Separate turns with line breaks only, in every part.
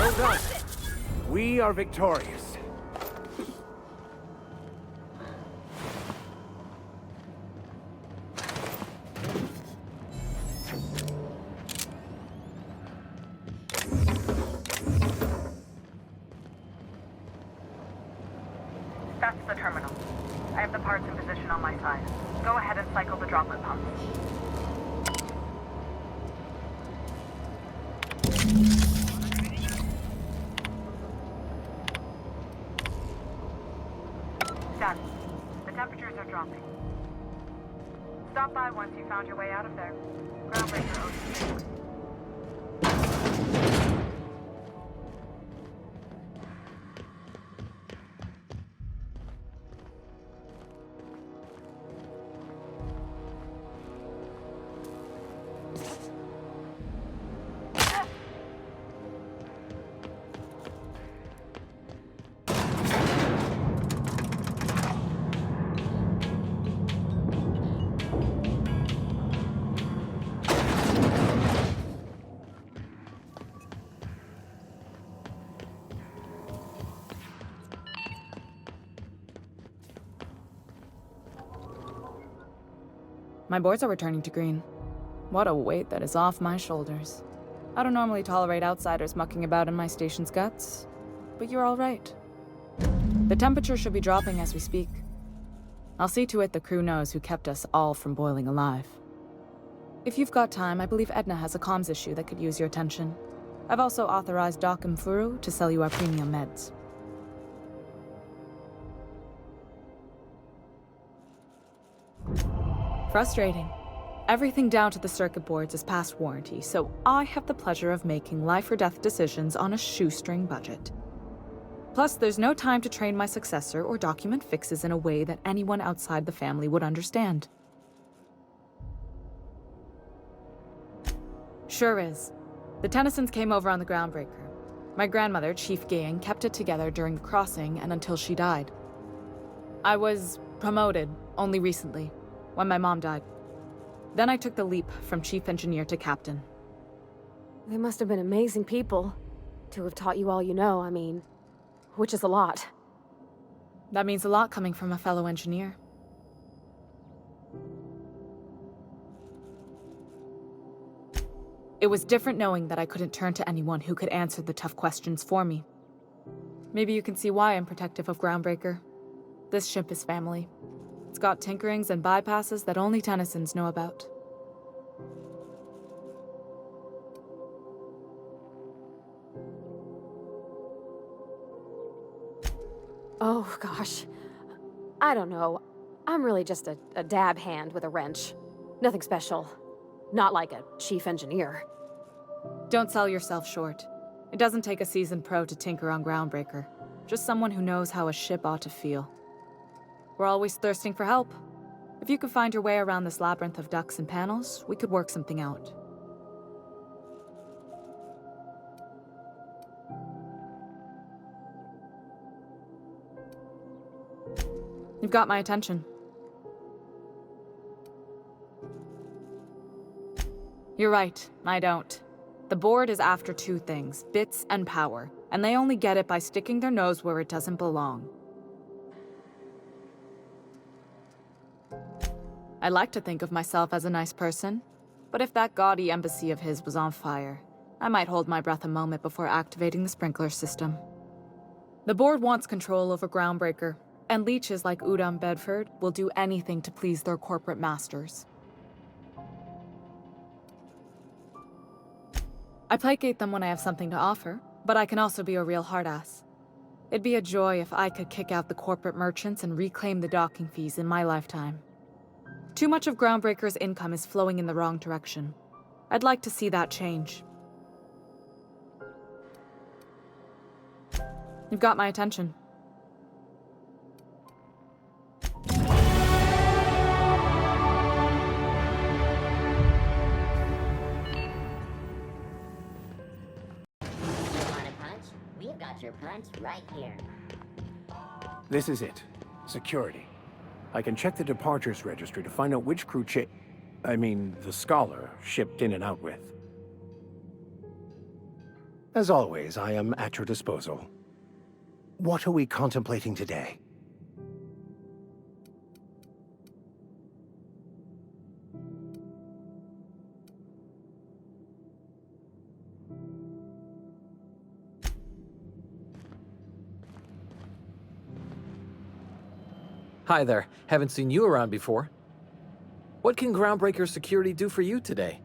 Well done. We are victorious.
That's the terminal. I have the parts in position on my side. Go ahead and cycle the droplet pump. Done. The temperatures are dropping. Stop by once you found your way out of there. Groundbreaker OC.
My boards are returning to green. What a weight that is off my shoulders. I don't normally tolerate outsiders mucking about in my station's guts, but you're all right. The temperature should be dropping as we speak. I'll see to it the crew knows who kept us all from boiling alive. If you've got time, I believe Edna has a comms issue that could use your attention. I've also authorized Doc and Furu to sell you our premium meds. Frustrating. Everything down to the circuit boards is past warranty, so I have the pleasure of making life or death decisions on a shoestring budget. Plus, there's no time to train my successor or document fixes in a way that anyone outside the family would understand. Sure is. The Tennysons came over on the Groundbreaker. My grandmother, Chief Gayan, kept it together during the crossing and until she died. I was promoted only recently, when my mom died. Then I took the leap from chief engineer to captain.
They must have been amazing people to have taught you all you know, I mean, which is a lot.
That means a lot coming from a fellow engineer. It was different knowing that I couldn't turn to anyone who could answer the tough questions for me. Maybe you can see why I'm protective of Groundbreaker. This ship is family. It's got tinkerings and bypasses that only Tennysons know about.
Oh, gosh. I don't know. I'm really just a dab hand with a wrench. Nothing special. Not like a chief engineer.
Don't sell yourself short. It doesn't take a seasoned pro to tinker on Groundbreaker. Just someone who knows how a ship ought to feel. We're always thirsting for help. If you could find your way around this labyrinth of ducts and panels, we could work something out. You've got my attention. You're right, I don't. The board is after two things, bits and power, and they only get it by sticking their nose where it doesn't belong. I like to think of myself as a nice person, but if that gaudy embassy of his was on fire, I might hold my breath a moment before activating the sprinkler system. The board wants control over Groundbreaker, and leeches like Udom Bedford will do anything to please their corporate masters. I placate them when I have something to offer, but I can also be a real hard-ass. It'd be a joy if I could kick out the corporate merchants and reclaim the docking fees in my lifetime. Too much of Groundbreaker's income is flowing in the wrong direction. I'd like to see that change. You've got my attention.
We've got your punch right here.
This is it. Security. I can check the departures registry to find out which crew the Scholar shipped in and out with. As always, I am at your disposal. What are we contemplating today?
Hi there. Haven't seen you around before. What can Groundbreaker Security do for you today?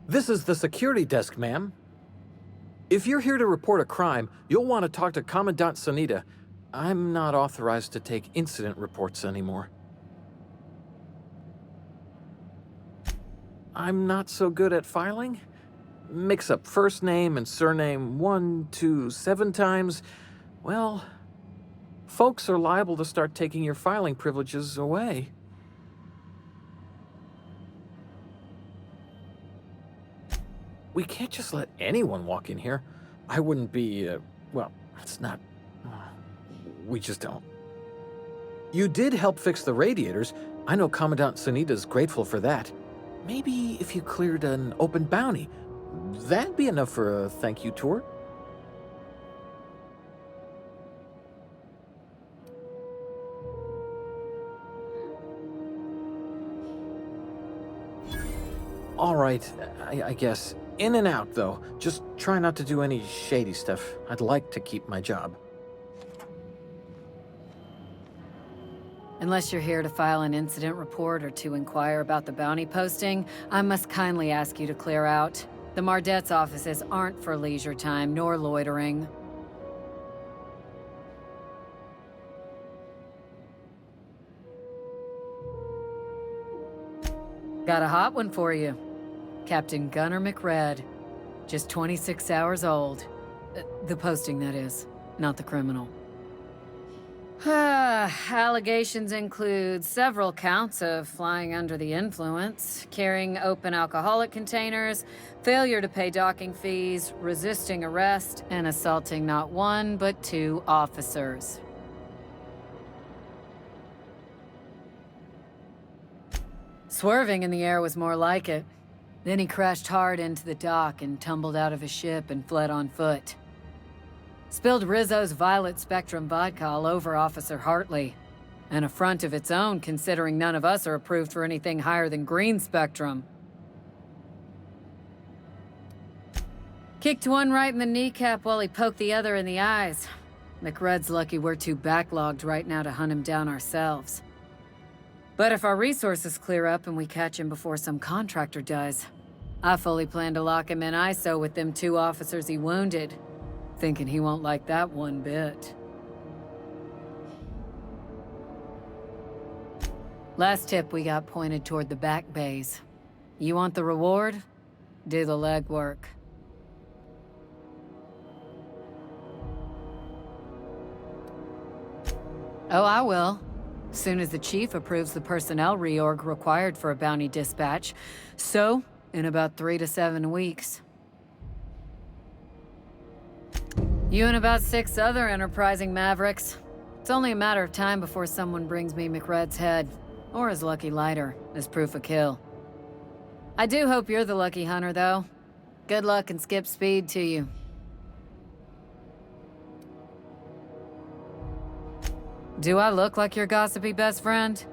This is the security desk, ma'am. If you're here to report a crime, you'll want to talk to Commandant Sanita. I'm not authorized to take incident reports anymore. I'm not so good at filing. Mix up first name and surname 1, 2, 7 times. Well, folks are liable to start taking your filing privileges away. We can't just let anyone walk in here. I wouldn't be, well, it's not... we just don't. You did help fix the radiators. I know Commandant Sanita's grateful for that. Maybe if you cleared an open bounty, that'd be enough for a thank you tour. All right, I guess. In and out, though. Just try not to do any shady stuff. I'd like to keep my job.
Unless you're here to file an incident report or to inquire about the bounty posting, I must kindly ask you to clear out. The Mardet's offices aren't for leisure time nor loitering. Got a hot one for you. Captain Gunnar McRed. Just 26 hours old. The posting, that is, not the criminal. Allegations include several counts of flying under the influence, carrying open alcoholic containers, failure to pay docking fees, resisting arrest, and assaulting not one but 2 officers. Swerving in the air was more like it. Then he crashed hard into the dock and tumbled out of his ship and fled on foot. Spilled Rizzo's Violet Spectrum vodka all over Officer Hartley. An affront of its own, considering none of us are approved for anything higher than green spectrum. Kicked one right in the kneecap while he poked the other in the eyes. McRed's lucky we're too backlogged right now to hunt him down ourselves. But if our resources clear up and we catch him before some contractor does, I fully plan to lock him in ISO with them 2 officers he wounded. Thinking he won't like that one bit. Last tip we got pointed toward the back bays. You want the reward? Do the legwork. Oh, I will. Soon as the chief approves the personnel reorg required for a bounty dispatch. So, in about 3 to 7 weeks. You and about 6 other enterprising mavericks. It's only a matter of time before someone brings me McRed's head, or his lucky lighter, as proof of kill. I do hope you're the lucky hunter, though. Good luck and skip speed to you. Do I look like your gossipy best friend?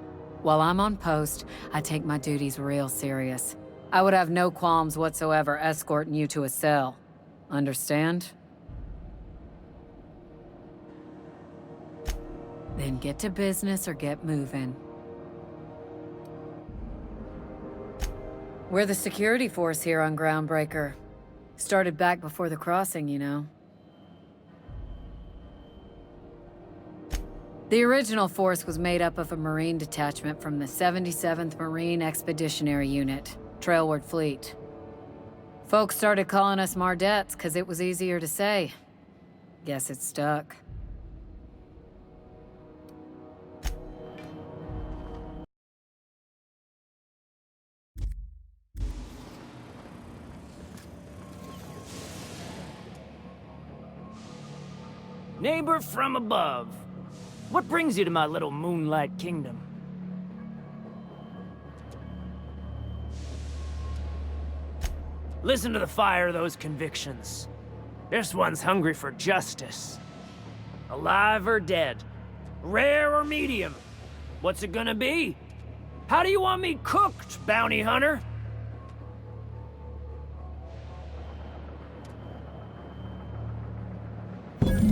While I'm on post, I take my duties real serious. I would have no qualms whatsoever escorting you to a cell. Understand? Then get to business or get moving. We're the security force here on Groundbreaker. Started back before the crossing, you know. The original force was made up of a Marine detachment from the 77th Marine Expeditionary Unit, Trailward Fleet. Folks started calling us Mardets because it was easier to say. Guess it stuck.
Neighbor from above. What brings you to my little moonlight kingdom? Listen to the fire of those convictions. This one's hungry for justice. Alive or dead? Rare or medium? What's it gonna be? How do you want me cooked, bounty hunter?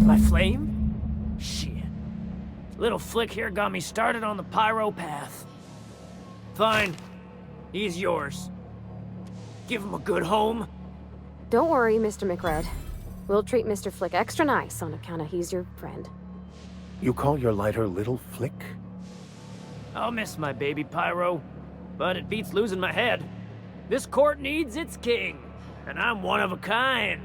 My flame? Shit. Little Flick here got me started on the pyro path. Fine. He's yours. Give him a good home.
Don't worry, Mr. McRed. We'll treat Mr. Flick extra nice on account of he's your friend.
You call your lighter Little Flick?
I'll miss my baby Pyro, but it beats losing my head. This court needs its king, and I'm one of a kind.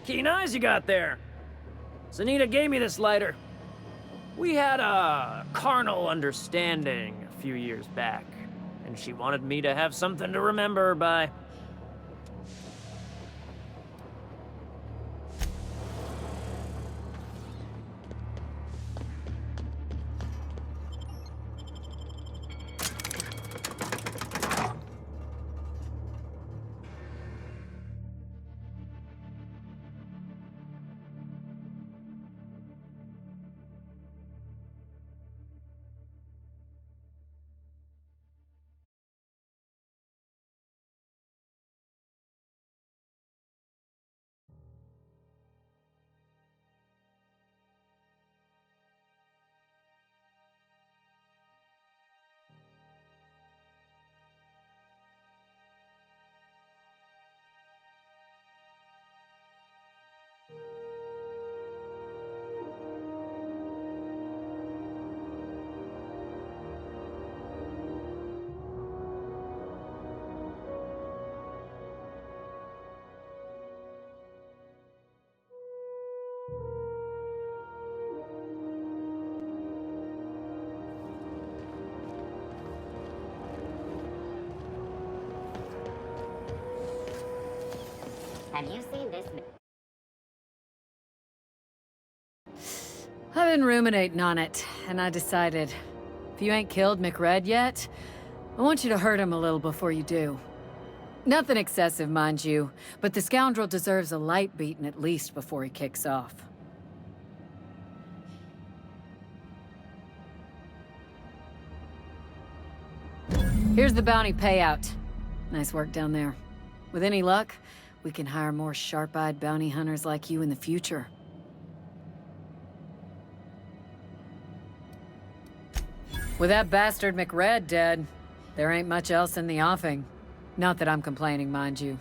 Keen eyes you got there. Zanita gave me this lighter. We had a carnal understanding a few years back, and she wanted me to have something to remember her by.
Have you seen this?
I've been ruminating on it, and I decided, if you ain't killed McRed yet, I want you to hurt him a little before you do. Nothing excessive, mind you, but the scoundrel deserves a light beating at least before he kicks off. Here's the bounty payout. Nice work down there. With any luck, we can hire more sharp-eyed bounty hunters like you in the future. With that bastard McRed dead, there ain't much else in the offing. Not that I'm complaining, mind you.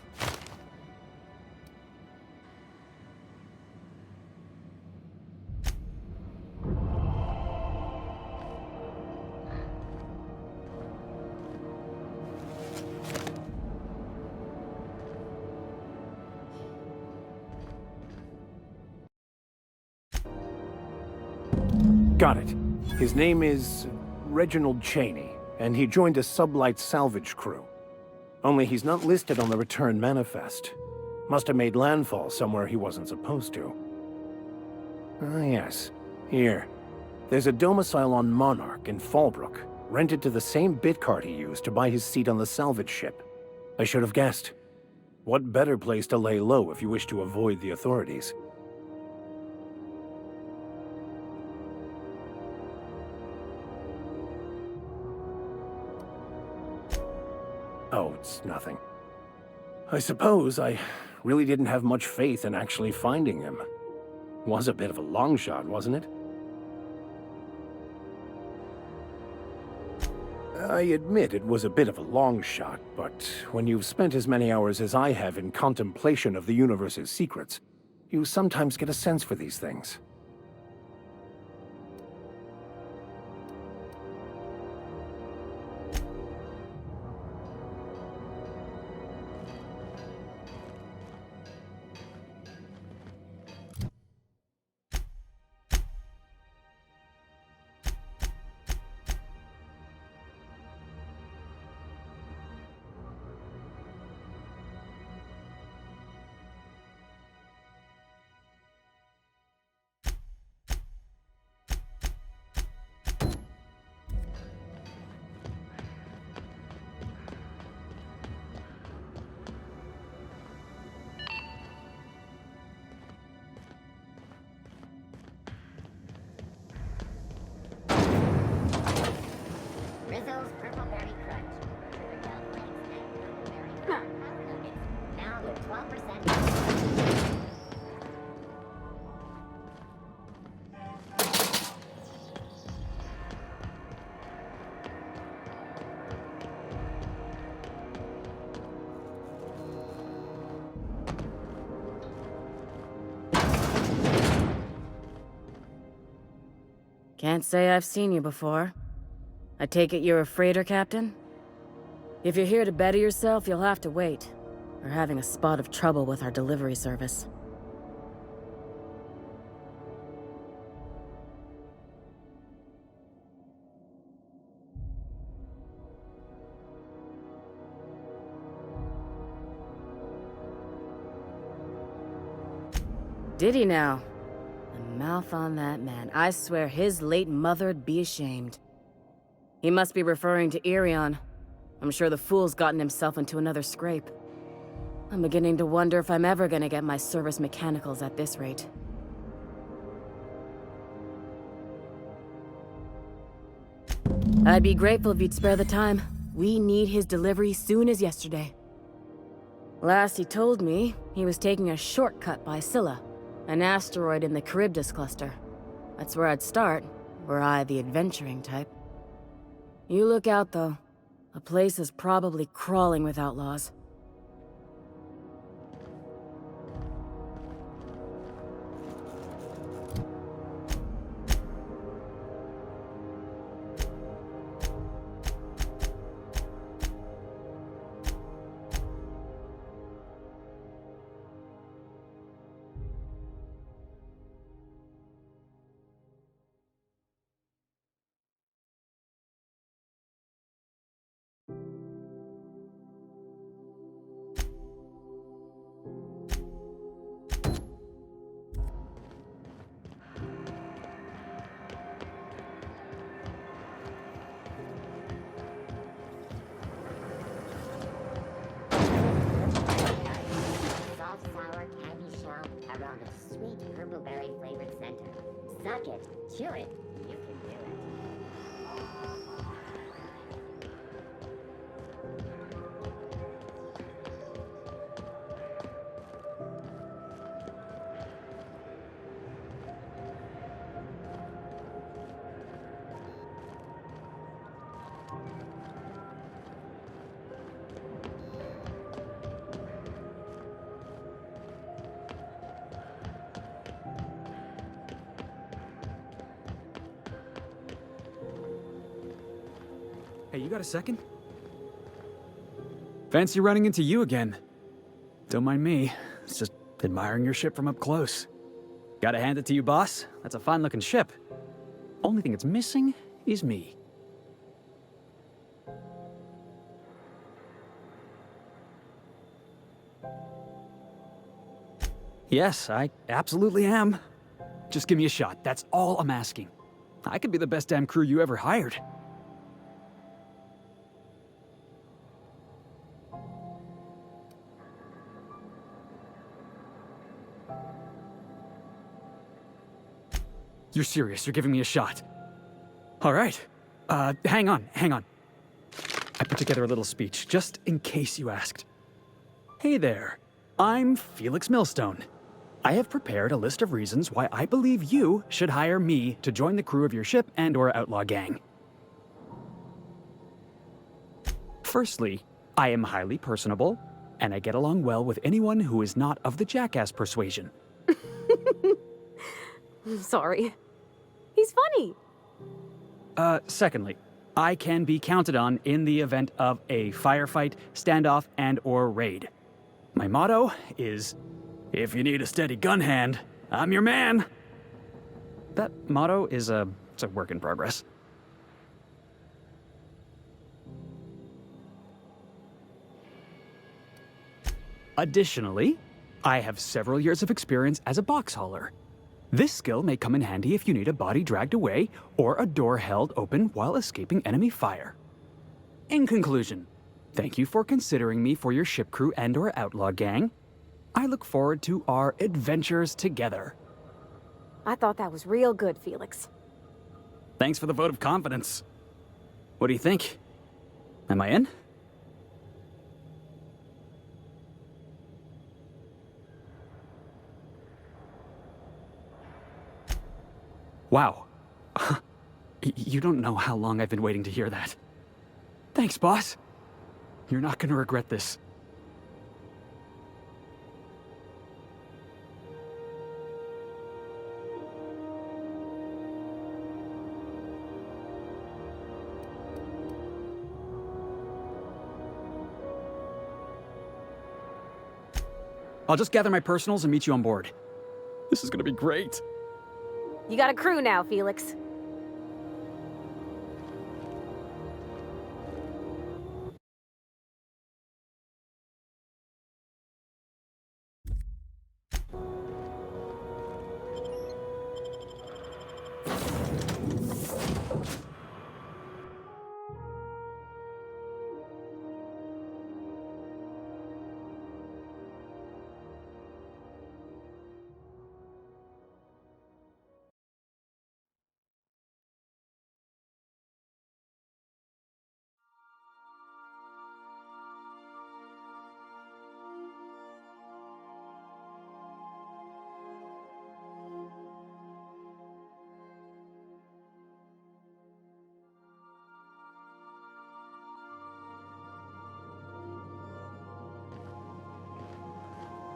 Got it. His name is Reginald Cheney, and he joined a sublight salvage crew. Only he's not listed on the return manifest. Must have made landfall somewhere he wasn't supposed to. Ah, yes. Here. There's a domicile on Monarch in Fallbrook, rented to the same bit card he used to buy his seat on the salvage ship. I should have guessed. What better place to lay low if you wish to avoid the authorities? Oh, it's nothing. I suppose I really didn't have much faith in actually finding him. Was a bit of a long shot, wasn't it? I admit it was a bit of a long shot, but when you've spent as many hours as I have in contemplation of the universe's secrets, you sometimes get a sense for these things.
Can't say I've seen you before. I take it you're a freighter captain? If you're here to better yourself, you'll have to wait. We're having a spot of trouble with our delivery service. Did he now? The mouth on that man. I swear his late mother'd be ashamed. He must be referring to Irion. I'm sure the fool's gotten himself into another scrape. I'm beginning to wonder if I'm ever gonna get my service mechanicals at this rate. I'd be grateful if you'd spare the time. We need his delivery soon as yesterday. Last he told me, he was taking a shortcut by Scylla, an asteroid in the Charybdis cluster. That's where I'd start, were I the adventuring type. You look out, though. The place is probably crawling with outlaws.
Soft, sour, candy shell around a sweet herbal-berry flavored center. Suck it, chew it, you can do it.
Hey, you got a second? Fancy running into you again. Don't mind me. It's just admiring your ship from up close. Gotta hand it to you, boss. That's a fine-looking ship. Only thing it's missing is me. Yes, I absolutely am. Just give me a shot. That's all I'm asking. I could be the best damn crew you ever hired. You're serious, you're giving me a shot. All right. Hang on. I put together a little speech, just in case you asked. Hey there, I'm Felix Millstone. I have prepared a list of reasons why I believe you should hire me to join the crew of your ship and/or outlaw gang. Firstly, I am highly personable, and I get along well with anyone who is not of the jackass persuasion.
Sorry. He's funny.
Secondly, I can be counted on in the event of a firefight, standoff, and/or raid. My motto is, if you need a steady gun hand, I'm your man. That motto is it's a work in progress. Additionally, I have several years of experience as a box hauler. This skill may come in handy if you need a body dragged away or a door held open while escaping enemy fire. In conclusion, thank you for considering me for your ship crew and/or outlaw gang. I look forward to our adventures together.
I thought that was real good, Felix.
Thanks for the vote of confidence. What do you think? Am I in? Wow. You don't know how long I've been waiting to hear that. Thanks, boss. You're not gonna regret this. I'll just gather my personals and meet you on board. This is gonna be great.
You got a crew now, Felix.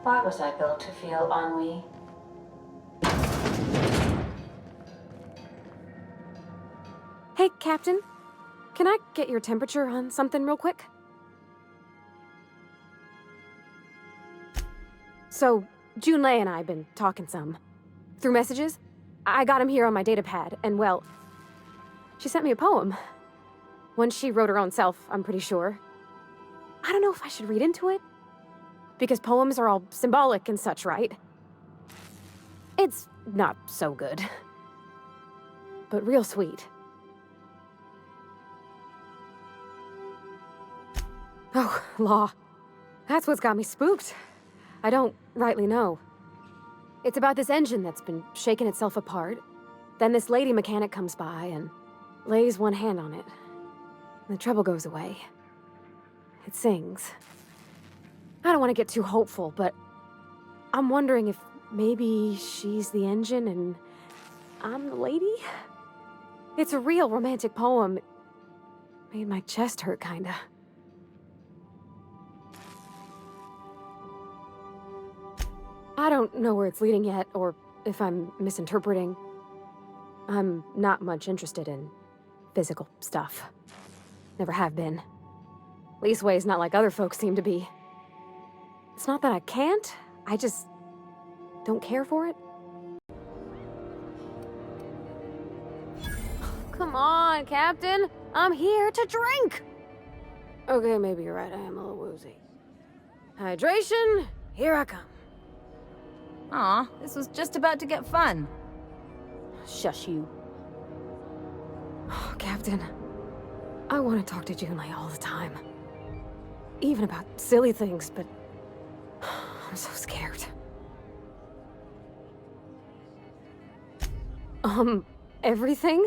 Why was I built to feel ennui?
Hey, Captain. Can I get your temperature on something real quick? So, Junlei and I have been talking some. Through messages. I got him here on my datapad, and well, she sent me a poem. One she wrote her own self, I'm pretty sure. I don't know if I should read into it. Because poems are all symbolic and such, right? It's not so good. But real sweet. Oh, law. That's what's got me spooked. I don't rightly know. It's about this engine that's been shaking itself apart. Then this lady mechanic comes by and lays one hand on it. And the trouble goes away. It sings. I don't want to get too hopeful, but I'm wondering if maybe she's the engine and I'm the lady? It's a real romantic poem. Made my chest hurt, kinda. I don't know where it's leading yet, or if I'm misinterpreting. I'm not much interested in physical stuff. Never have been. Leastways, not like other folks seem to be. It's not that I can't, I just don't care for it. Come on, Captain. I'm here to drink. Okay, maybe you're right. I am a little woozy. Hydration, here I come.
Aw, this was just about to get fun.
Shush you. Oh, Captain, I want to talk to Junlei all the time. Even about silly things, but I'm so scared. Everything?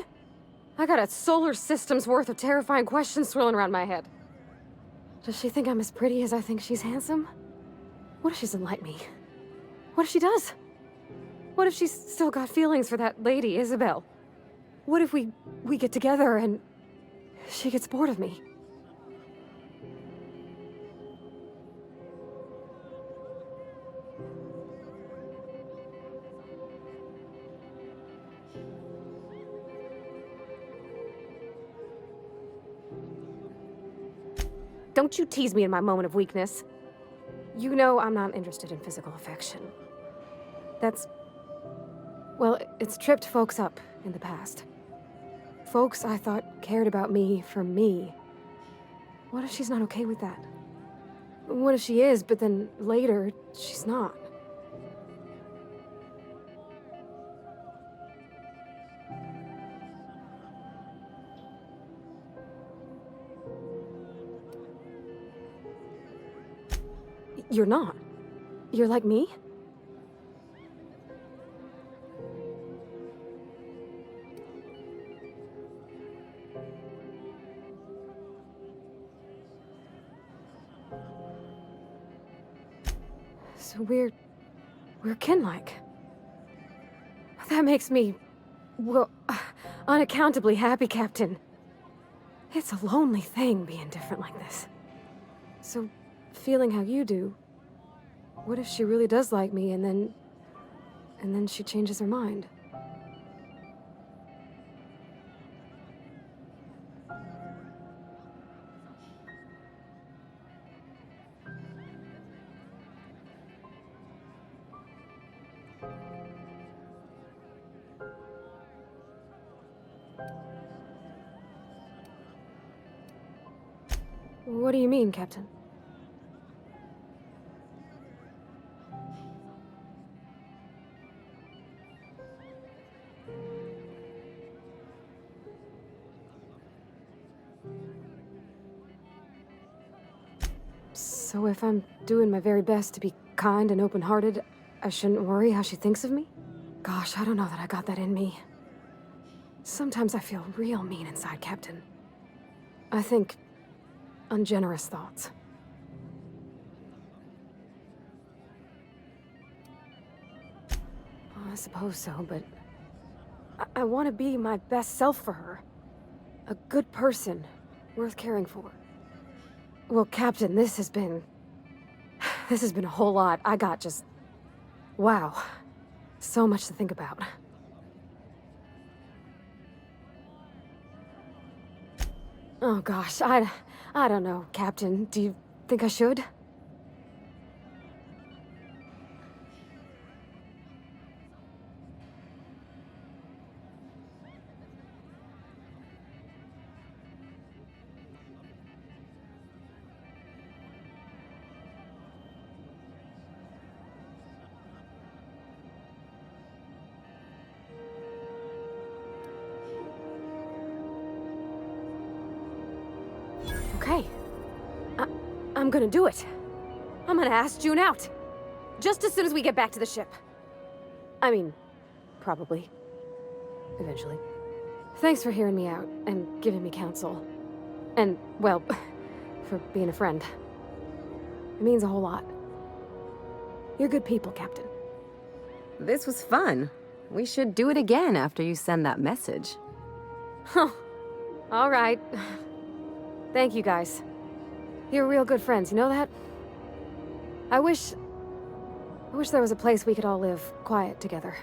I got a solar system's worth of terrifying questions swirling around my head. Does she think I'm as pretty as I think she's handsome? What if she doesn't like me? What if she does? What if she's still got feelings for that lady, Isabel? What if we get together and she gets bored of me? Don't you tease me in my moment of weakness. You know I'm not interested in physical affection. That's... well, it's tripped folks up in the past. Folks I thought cared about me for me. What if she's not okay with that? What if she is, but then later, she's not? You're not. You're like me? So we're kin-like. That makes me, well, unaccountably happy, Captain. It's a lonely thing being different like this. So, feeling how you do, what if she really does like me and then she changes her mind? What do you mean, Captain? So if I'm doing my very best to be kind and open-hearted, I shouldn't worry how she thinks of me? Gosh, I don't know that I got that in me. Sometimes I feel real mean inside, Captain. I think ungenerous thoughts. Well, I suppose so, but I want to be my best self for her. A good person, worth caring for. Well, Captain, this has been a whole lot. I got just... wow. So much to think about. Oh gosh, I don't know, Captain. Do you think I should? Okay. I'm gonna do it. I'm gonna ask June out. Just as soon as we get back to the ship. I mean, probably. Eventually. Thanks for hearing me out and giving me counsel. And, well, for being a friend. It means a whole lot. You're good people, Captain.
This was fun. We should do it again after you send that message.
Huh. All right. Thank you, guys. You're real good friends, you know that? I wish there was a place we could all live quiet together.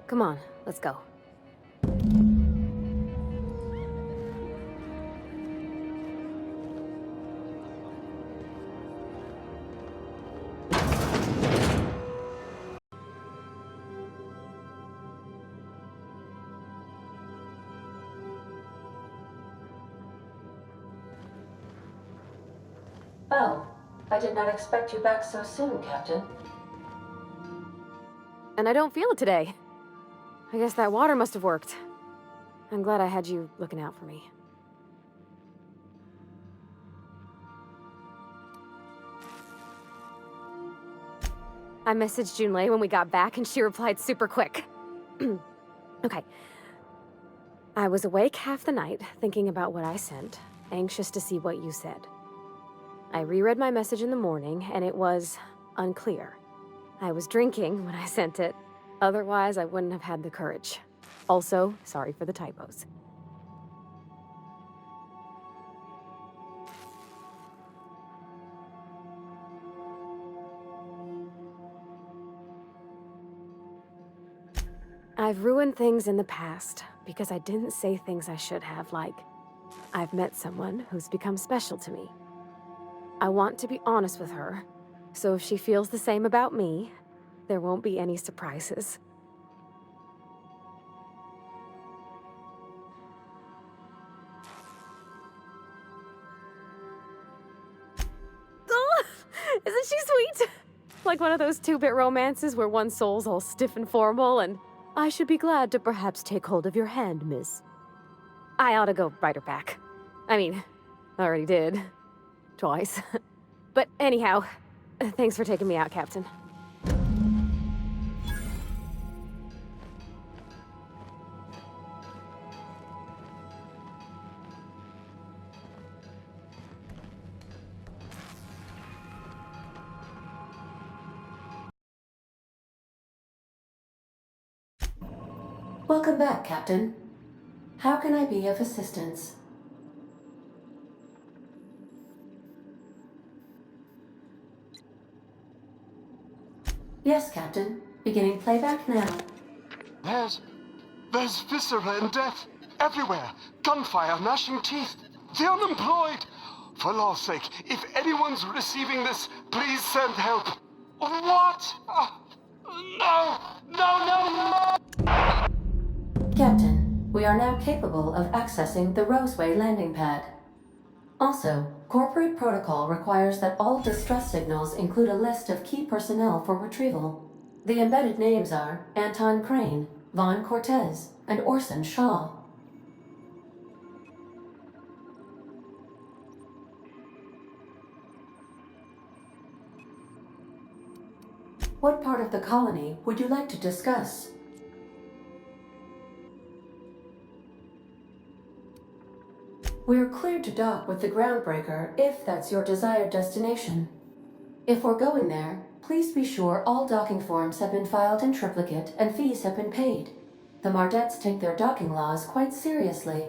Come on, let's go.
Oh, I did not expect you back so soon, Captain.
And I don't feel it today. I guess that water must have worked. I'm glad I had you looking out for me. I messaged Junlei when we got back and she replied super quick. Okay. I was awake half the night, thinking about what I sent, anxious to see what you said. I reread my message in the morning, and it was unclear. I was drinking when I sent it. Otherwise, I wouldn't have had the courage. Also, sorry for the typos. I've ruined things in the past because I didn't say things I should have, like, I've met someone who's become special to me. I want to be honest with her, so if she feels the same about me, there won't be any surprises. Oh, isn't she sweet? Like one of those two-bit romances where one soul's all stiff and formal and, I should be glad to perhaps take hold of your hand, miss. I ought to go write her back. I mean, I already did. Twice. But anyhow, thanks for taking me out, Captain.
Welcome back, Captain. How can I be of assistance? Yes, Captain. Beginning playback now.
There's viscera and death everywhere. Gunfire, gnashing teeth. The unemployed. For law's sake, if anyone's receiving this, please send help. What? No!
Captain, We are now capable of accessing the Roseway landing pad. Also, corporate protocol requires that all distress signals include a list of key personnel for retrieval. The embedded names are Anton Crane, Vaughn Cortez, and Orson Shaw. What part of the colony would you like to discuss? We're cleared to dock with the Groundbreaker if that's your desired destination. If we're going there, please be sure all docking forms have been filed in triplicate and fees have been paid. The Mardettes take their docking laws quite seriously.